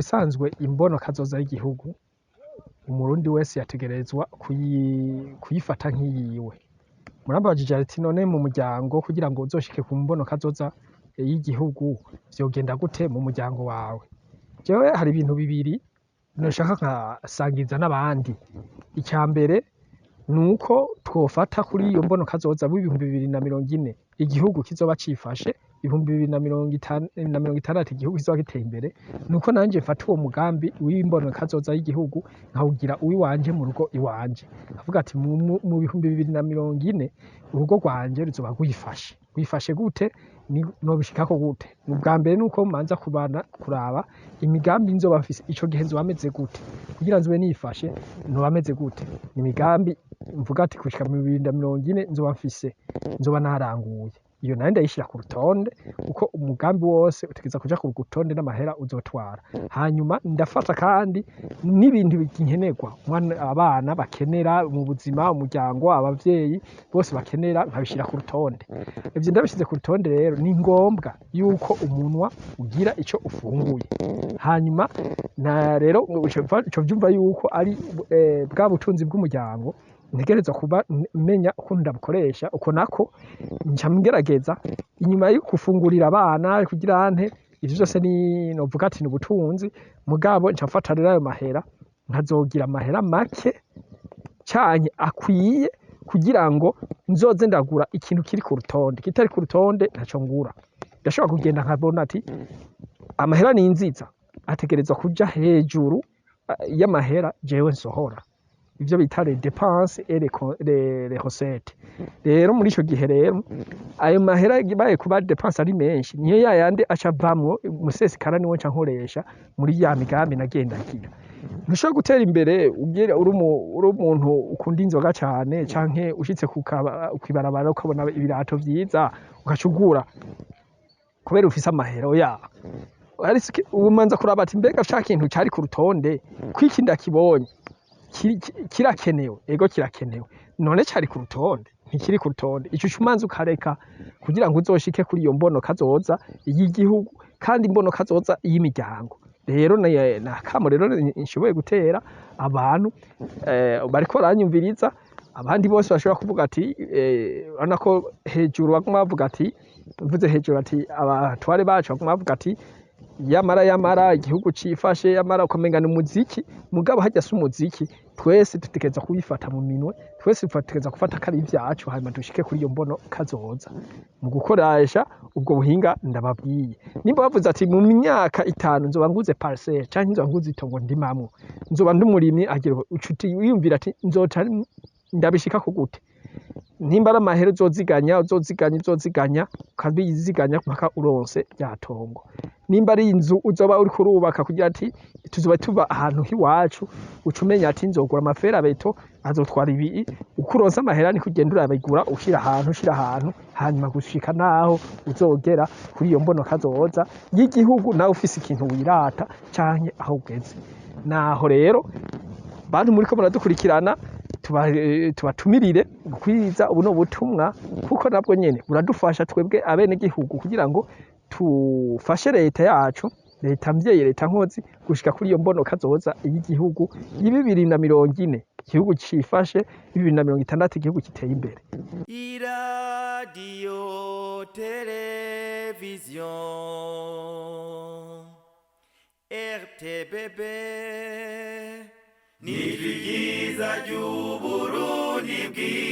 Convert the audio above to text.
Bisanzwe imbono kazoza y'igihugu umurundi wese yategerezwa kuyifata nk'iyiwe. Murambajije ati none mu muryango kugira ngo uzoshike ku mbono kazoza y'igihugu vyogenda gute mu muryango wawe? Jewe hari ibintu bibiri noshaka nkasangiza n'abandi. Ica mbere nuko twofata kuri iyo mbono kazoza w'ibihumbi 2040 igihugu kizoba cifashe, 2056 igihugu kizoba giteye imbere, nuko nanje mfata uwo mugambi w'imbono kazoza y'igihugu nkawugira uwiwanje mu rugo iwanje. Avuga ati mu 2040 urugo rwanje ruzoba rwifashe. Rwifashe gute? Nobishikako gute? Ubwa mbere nuko manza kuraba imigambi nzoba mfise ico gihe nzoba meze gute, kugira nzobe nifashe nzoba meze gute. Ni imigambi mvuga ati gushika mu 2040 nzoba mfise, nzoba naranguye. Iyo nayo ndayishira ku rutonde kuko umugambi wose utegeza kuja ku rutonde n'amahera uzotwara. Hanyuma ndafata kandi n'ibintu bikinkenerwa abana bakenera mu buzima, umuryango, abavyeyi bose bakenera nkabishira ku rutonde. Ivyo ndabishize ku rutonde rero ni ngombwa yuko umunwa ugira ico ufunguye. Hanyuma na rero ico vyumva yuko ari bwa butunzi bw'umuryango ntegerezwa kuba menya uko ndabukoresha, uko nako nca ngerageza inyuma yo gufungurira abana kugira nte ivyo vyose ni novuga ati n'ubutunzi mugabo nca mfata rero ayo mahera nkazogira amahera make canye akwiye kugira ngo nzoze ndagura ikintu kiri ku rutonde, kitari ku rutonde ntaco ngura. Ndashobora kugenda nkabona ati amahera ninziza ategerezwa kuja hejuru y'amahera jewe nsohora. Ivyo bita les dépenses et les recettes. Rero muri ico gihe rero ayo mahera baye kuba dépenses ari menshi niyo yayandi acavamwo umusesekara niwo nca nkoresha muri ya migambi nagenda ngira. Ntushobora gutera imbere ugira uri umuntu ukunda inzoga cane canke ushitse kwibarabara ukabona ibirato vyiza ugacugura kubera ufise amahera oya. Umanza kuraba ati mbega ca kintu cari ku rutonde kwiki ndakibonye kirakenewe, ego kirakenewe, none cari ku rutonde ntikiri ku rutonde. Ico cumanza ukareka kugira ngo uzoshike kuri iyo mbono kazoza y'igihugu kandi imbono kazoza y'imiryango. Rero nakamo rero nshoboye gutera abantu bariko baranyumviriza, abandi bose bashobora kuvuga ati urabona ko hejuru baguma bavuga ati, mvuze hejuru ati abatware bacu baguma bavuga ati yamara igihugu cifashe, yamara ukamenga n'umuziki mugabo harya si umuziki. Twese dutegereza kubifata mu minwe, twese dutegereza gufata kari ivyacu hanyuma dushike kuri iyo mbono kazoza mu gukoresha ubwo buhinga ndababwiye. Nimba bavuze ati mu myaka 5 nzoba nguze parcelle canke nzoba nguze itongo ndimamwo, nzoba ndumurimyi, agira ucuti wiyumvira ati nzota ndabishika gute. Nimba ari amahera uzoziganya ukabiziganya mpaka uronse rya tongo. Nimba ari inzu uzoba uri kurubaka kugira ati tuzoba tuva ahantu hiwacu, ucumenya ati nzogura amaferabeto azotwara ibi, ukuronse amahera ni kugenda urabigura ushira ahantu hanyuma gushika naho uzogera kuri iyo mbono kazoza y'igihugu nawe ufise ikintu wirata canke aho ugeze. Naho rero bantu muriko muradukurikirana tubatumirire gukwiza ubuno butumwa kuko nabwo nyene buradufasha twebwe abene gihugu kugira ngo tufashe leta yacu, leta mvyeyi, leta nkozi gushika kuri iyo mbono kazoza y'igihugu y'2040 igihugu cifashe, 2060 igihugu kiteye imbere. Radio television RTBB ni ryiza ry'Uburundi bwiza.